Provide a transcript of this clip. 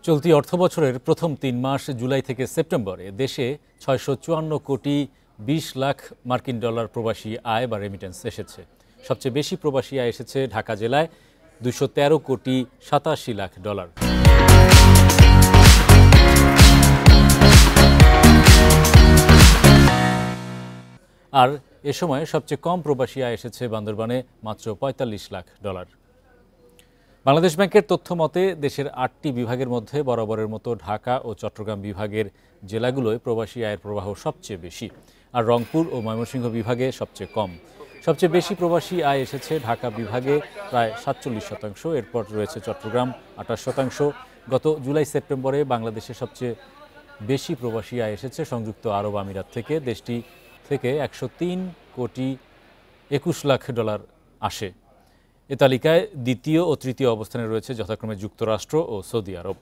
চলতি অর্থবছরের প্রথম ৩ মাস জুলাই থেকে সেপ্টেম্বরে দেশে ৬৫৪ কোটি ২০ লাখ মার্কিন ডলার প্রবাসী আয় বা রেমিটেন্স এসেছে। সবচেয়ে বেশি প্রবাসী আয় এসেছে ঢাকা জেলায় ২১৩ কোটি ৮৭ লাখ ডলার। আর এ সময় সবচেয়ে কম প্রবাসী আয় এসেছে বান্দরবানে, মাত্র ৪৫ লাখ ডলার। বাংলাদেশ ব্যাংকের তথ্য মতে দেশের ৮টি বিভাগের মধ্যে বরাবরের মতো ঢাকা ও চট্টগ্রাম বিভাগের জেলাগুলোয় প্রবাসী আয়ের প্রবাহ সবচেয়ে বেশি, আর রংপুর ও ময়মনসিংহ বিভাগে সবচেয়ে কম। সবচেয়ে বেশি প্রবাসী আয় এসেছে ঢাকা বিভাগে, প্রায় ৪৭%। এরপর রয়েছে চট্টগ্রাম ২৮%। গত জুলাই সেপ্টেম্বরে বাংলাদেশে সবচেয়ে বেশি প্রবাসী আয় এসেছে সংযুক্ত আরব আমিরাত থেকে। দেশটি থেকে ১০৩ কোটি ২১ লাখ ডলার আসে। এ তালিকায় দ্বিতীয় ও তৃতীয় অবস্থানে রয়েছে যথাক্রমে যুক্তরাষ্ট্র ও সৌদি আরব।